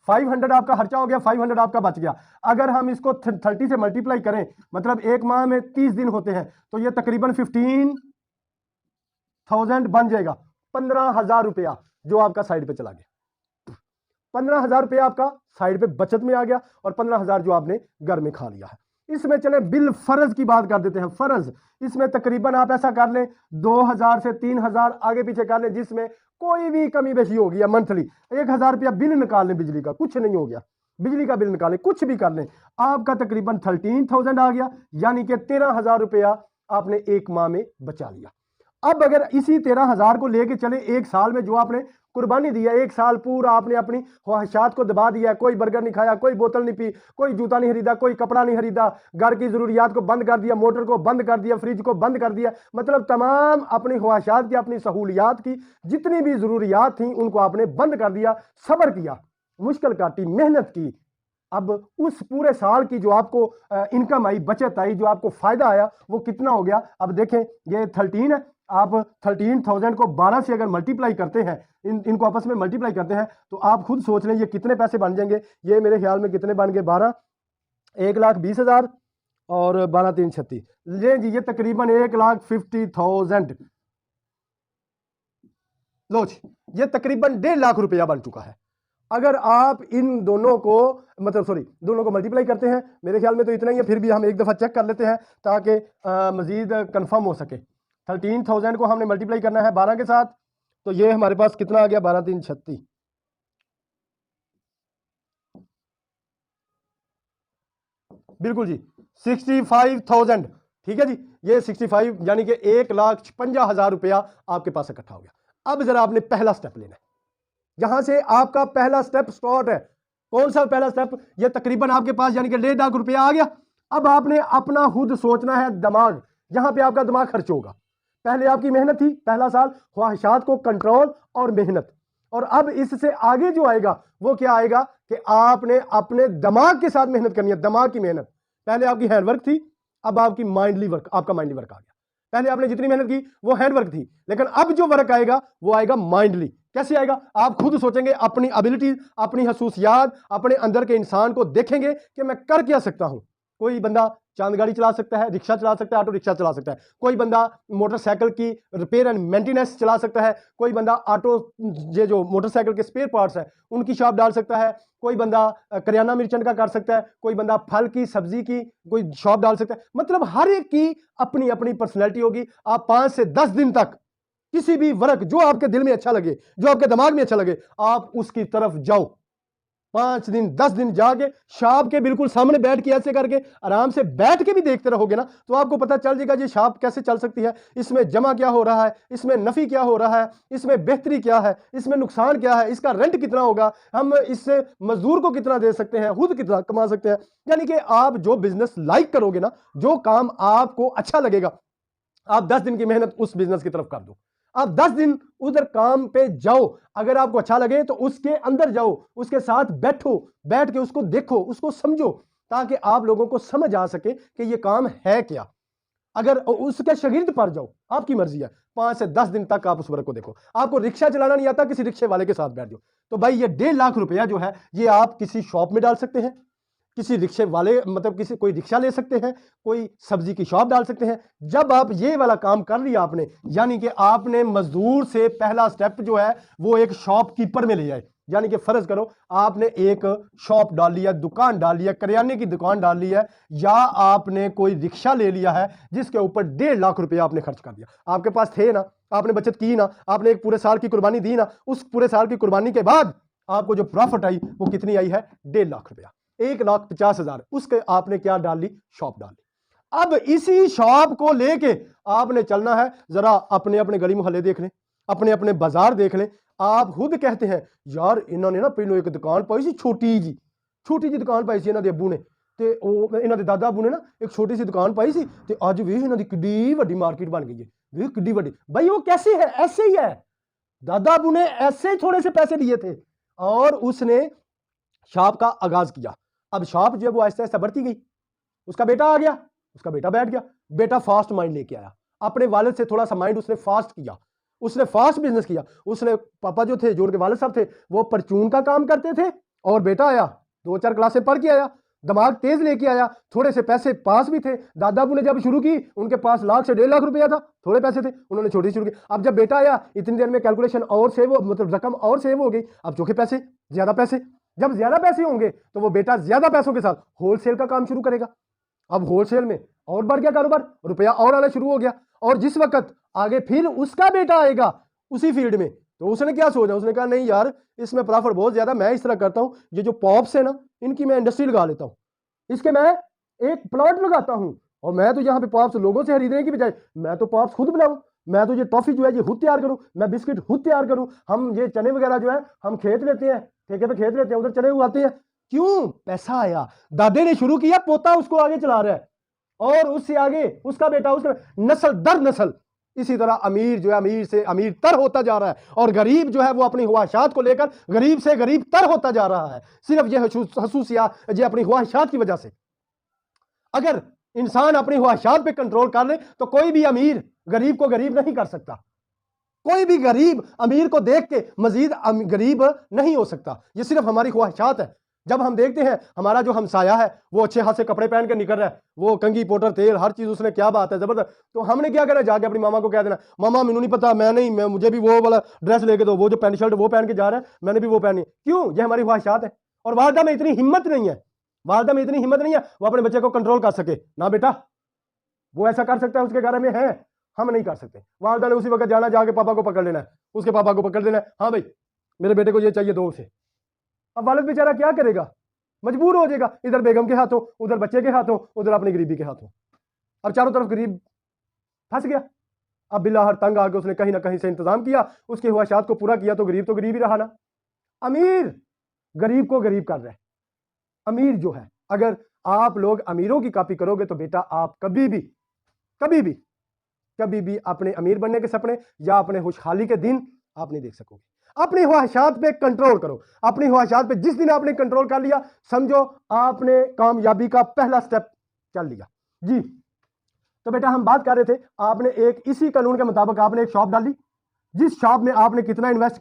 500 आपका खर्चा हो गया, 500 आपका बच गया। अगर हम इसको 30 से मल्टीप्लाई करें, मतलब एक माह में 30 दिन होते हैं, तो ये तकरीबन 15,000 बन जाएगा। 15,000 रुपया जो आपका साइड पे चला गया, 15,000 रुपया आपका साइड पे बचत में आ गया, और 15,000 जो आपने घर में खा लिया है। इसमें चले बिल फर्ज की बात कर देते हैं। फर्ज इसमें तकरीबन आप ऐसा कर लें 2,000 से 3,000 आगे पीछे कर लें, जिसमें कोई भी कमी बेशी होगी, या मंथली 1,000 रुपया बिल निकाल लें बिजली का, कुछ नहीं हो गया, बिजली का बिल निकालें, कुछ भी कर लें, आपका तकरीबन 13,000 आ गया, यानी कि 13,000 रुपया आपने एक माह में बचा लिया। अब अगर इसी 13,000 को लेके चले एक साल में, जो आपने कुर्बानी दी है, एक साल पूरा आपने अपनी ख्वाहिशात को दबा दिया है, कोई बर्गर नहीं खाया, कोई बोतल नहीं पी, कोई जूता नहीं खरीदा, कोई कपड़ा नहीं खरीदा, घर की जरूरियात को बंद कर दिया, मोटर को बंद कर दिया, फ्रिज को बंद कर दिया, मतलब तमाम अपनी ख्वाहिशात की, अपनी सहूलियात की जितनी भी जरूरियात थी उनको आपने बंद कर दिया, सब्र किया, मुश्किल काटी, मेहनत की। अब उस पूरे साल की जो आपको इनकम आई, बचत आई, जो आपको फायदा आया, वो कितना हो गया? अब देखें, ये 13 है, आप 13,000 को 12 से अगर मल्टीप्लाई करते हैं, इनको आपस में मल्टीप्लाई करते हैं, तो आप खुद सोच लें ये कितने पैसे बन जाएंगे। ये मेरे ख्याल में कितने बन गए? 12, 1,20,000 और 12 3 36, ले जी, ये तकरीबन 1,50,000। लो जी, ये तकरीबन 1.5 लाख रुपया बन चुका है। अगर आप इन दोनों को दोनों को मल्टीप्लाई करते हैं, मेरे ख्याल में तो इतना ही है, फिर भी हम एक दफा चेक कर लेते हैं ताकि मजीद कंफर्म हो सके। 13,000 को हमने मल्टीप्लाई करना है 12 के साथ, तो ये हमारे पास कितना आ गया? 12 3 36, बिल्कुल जी, 65,000। ठीक है जी, ये 65 यानी कि 1,56,000 रुपया आपके पास इकट्ठा हो गया। अब जरा आपने पहला स्टेप लेना है, यहां से आपका पहला स्टेप स्टार्ट है। कौन सा पहला स्टेप? ये तकरीबन आपके पास यानी कि 1.5 लाख रुपया आ गया। अब आपने अपना खुद सोचना है दिमाग, यहां पे आपका दिमाग खर्च होगा। पहले आपकी मेहनत थी, पहला साल ख्वाहिशात को कंट्रोल और मेहनत, और अब इससे आगे जो आएगा वो क्या आएगा कि आपने अपने दिमाग के साथ मेहनत करनी है, दिमाग की मेहनत। पहले आपकी हैंडवर्क थी, अब आपकी माइंडली वर्क, आपका माइंडली वर्क आ गया। पहले आपने जितनी मेहनत की वो हैंडवर्क थी, लेकिन अब जो वर्क आएगा वो आएगा माइंडली। कैसे आएगा? आप खुद सोचेंगे, अपनी एबिलिटी, अपनी हसूसियात, अपने अंदर के इंसान को देखेंगे कि मैं कर क्या सकता हूं। कोई बंदा चांद गाड़ी चला सकता है, रिक्शा चला सकता है, ऑटो रिक्शा चला सकता है। कोई बंदा मोटरसाइकिल की रिपेयर एंड मेंटेनेंस चला सकता है। कोई बंदा ऑटो, ये जो मोटरसाइकिल के स्पेयर पार्ट्स है उनकी शॉप डाल सकता है। कोई बंदा करियाना मिर्चेंट का कर सकता है। कोई बंदा फल की, सब्जी की कोई शॉप डाल सकता है। मतलब हर एक की अपनी अपनी पर्सनैलिटी होगी। आप 5 से 10 दिन तक किसी भी वर्क जो आपके दिल में अच्छा लगे, जो आपके दिमाग में अच्छा लगे, आप उसकी तरफ जाओ। 5 दिन 10 दिन जाके शॉप के बिल्कुल सामने बैठ के ऐसे करके आराम से बैठ के भी देखते रहोगे ना, तो आपको पता चल जाएगा ये शॉप कैसे चल सकती है, इसमें जमा क्या हो रहा है, इसमें नफी क्या हो रहा है, इसमें बेहतरी क्या है, इसमें नुकसान क्या है, इसका रेंट कितना होगा, हम इससे मजदूर को कितना दे सकते हैं, खुद कितना कमा सकते हैं। यानी कि आप जो बिजनेस लाइक करोगे ना, जो काम आपको अच्छा लगेगा, आप 10 दिन की मेहनत उस बिजनेस की तरफ कर दो। आप 10 दिन उधर काम पे जाओ, अगर आपको अच्छा लगे तो उसके अंदर जाओ, उसके साथ बैठो, बैठ के उसको देखो, उसको समझो, ताकि आप लोगों को समझ आ सके कि ये काम है क्या। अगर उसके शागिर्द पर जाओ, आपकी मर्जी है, 5 से 10 दिन तक आप उस वर्क को देखो। आपको रिक्शा चलाना नहीं आता, किसी रिक्शे वाले के साथ बैठ जाओ। तो भाई ये 1.5 लाख रुपया जो है, ये आप किसी शॉप में डाल सकते हैं, किसी रिक्शे वाले मतलब किसी कोई रिक्शा ले सकते हैं, कोई सब्जी की शॉप डाल सकते हैं। जब आप ये वाला काम कर लिया आपने, यानी कि आपने मजदूर से पहला स्टेप जो है वो एक शॉपकीपर में ले जाए। यानी कि फर्ज करो आपने एक शॉप डाल लिया, दुकान डाल लिया, करियाने की दुकान डाल ली है, या आपने कोई रिक्शा ले लिया है जिसके ऊपर 1.5 लाख रुपया आपने खर्च कर दिया। आपके पास थे ना, आपने बचत की ना, आपने एक पूरे साल की कुर्बानी दी ना, उस पूरे साल की कुर्बानी के बाद आपको जो प्रॉफिट आई वो कितनी आई है? 1.5 लाख रुपया, 1,50,000। उसके आपने क्या डाल ली? शॉप डाल ली। अब इसी शॉप को लेके आपने चलना है, जरा अपने अपने गली मोहल्ले देख लें, अपने अपने बाजार देख लें। आप खुद कहते हैं यार इन्होंने ना पहले एक दुकान पाई सी, छोटी जी दुकान पाई सी इन्हों दे अबू ने, ते ਉਹ ਇਹਨਾਂ ਦੇ ਦਾਦਾ ਅਬੂ ਨੇ ਨਾ एक छोटी सी दुकान पाई सी, ਤੇ ਅੱਜ ਵੀ ਇਹਨਾਂ ਦੀ ਕਿੱਡੀ ਵੱਡੀ मार्केट बन गई है। वे किड्डी बड़ी। भाई वो कैसे है? ऐसे ही है। दादा अबू ने ऐसे थोड़े से पैसे दिए थे और उसने शॉप का आगाज किया। अब शॉप जो है वो आहिस्ता आहिस्ता बढ़ती गई। उसका बेटा आ गया, उसका बेटा बैठ गया, बेटा फास्ट माइंड लेके आया, अपने वालिद से थोड़ा सा माइंड उसने फास्ट किया, उसने फास्ट बिजनेस किया। उसने पापा जो थे, जो उनके वालिद साहब थे, वो परचून का काम करते थे और बेटा आया 2-4 क्लासें पढ़ के आया, दिमाग तेज लेके आया, थोड़े से पैसे पास भी थे। दादा अबू ने जब शुरू की उनके पास लाख से 1.5 लाख रुपया था, थोड़े पैसे थे, उन्होंने छोटी शुरू की। अब जब बेटा आया इतनी देर में कैलकुलेशन और सेव हो, मतलब रकम और सेव हो गई। अब चौके पैसे, ज्यादा पैसे, जब ज्यादा पैसे होंगे तो वो बेटा ज्यादा पैसों के साथ होलसेल का काम शुरू करेगा। अब होलसेल में और बढ़ गया कारोबार, रुपया और आना शुरू हो गया। और जिस वक्त आगे फिर उसका बेटा आएगा उसी फील्ड में, तो उसने क्या सोचा, उसने कहा नहीं यार इसमें प्रॉफिट बहुत ज्यादा, मैं इस तरह करता हूं, ये जो पॉप्स है ना इनकी मैं इंडस्ट्री लगा लेता हूं, इसके मैं एक प्लॉट लगाता हूं, और मैं तो यहां पे पॉप्स लोगों से खरीदने की बजाय मैं तो पॉप्स खुद बनाऊं, मैं तो ये टॉफी जो है ये खुद तैयार करूं, मैं बिस्किट खुद तैयार करूं, हम ये चने वगैरह जो है हम खेत लेते हैं, ठेके पे खेत लेते हैं, उधर चने उगाते हैं। क्यों? पैसा आया, दादे ने शुरू किया, पोता उसको आगे चला रहा है, और उससे आगे उसका बेटा, उसका नस्ल दर नस्ल इसी तरह अमीर जो है अमीर से अमीर तर होता जा रहा है, और गरीब जो है वो अपनी ख्वाहिशात को लेकर गरीब से गरीब तर होता जा रहा है, सिर्फ ये खसूसियात ये अपनी ख्वाहिशात की वजह से। अगर इंसान अपनी ख्वाहिशात पे कंट्रोल कर ले तो कोई भी अमीर गरीब को गरीब नहीं कर सकता, कोई भी गरीब अमीर को देख के मजीद गरीब नहीं हो सकता। ये सिर्फ हमारी ख्वाहिशात है। जब हम देखते हैं हमारा जो हमसाया है वो अच्छे हाथ से कपड़े पहन के निकल रहा है, वो कंघी पाउडर तेल हर चीज उसने, क्या बात है जबरदस्त, तो हमने क्या करना, जाके अपनी मामा को कह देना, मामा मैनू नहीं पता, मैं नहीं, मैं मुझे भी वो वाला ड्रेस लेके दो, वो जो पैंट शर्ट वो पहन के जा रहा है मैंने भी वो पहनी। क्यों? ये हमारी ख्वाहिशात है। और वालदा में इतनी हिम्मत नहीं है, वालदा में इतनी हिम्मत नहीं है वो अपने बच्चे को कंट्रोल कर सके ना। बेटा वो ऐसा कर सकता है, उसके घर में है, हम नहीं कर सकते। वालदा ने उसी वक्त जाना, जाके पापा को पकड़ लेना है, उसके पापा को पकड़ लेना है, हाँ भाई मेरे बेटे को ये चाहिए, दो उसे। अब वालिद बेचारा क्या करेगा, मजबूर हो जाएगा, इधर बेगम के हाथों, उधर बच्चे के हाथों, उधर अपनी गरीबी के हाथों। अब चारों तरफ गरीब फंस गया। अब बिल्लाहर तंग आके उसने कहीं ना कहीं से इंतजाम किया, उसकी ख्वाहिशात को पूरा किया, तो गरीब ही रहा ना। अमीर गरीब को गरीब कर रहा है। अमीर जो है, अगर आप लोग अमीरों की कॉपी करोगे तो बेटा आप कभी भी कभी भी कभी भी अपने अमीर बनने के सपने या अपने खुशहाली के दिन आप नहीं देख सकोगे। अपनी ख्वाहिशात पे कंट्रोल करो। अपनी ख्वाहिशात पे जिस दिन आपने कंट्रोल कर लिया, समझो आपने कामयाबी का पहला स्टेप चल लिया जी। तो बेटा हम बात कर रहे थे, आपने एक इसी कानून के मुताबिक आपने एक शॉप डाली, जिस शॉप में आपने कितना इन्वेस्ट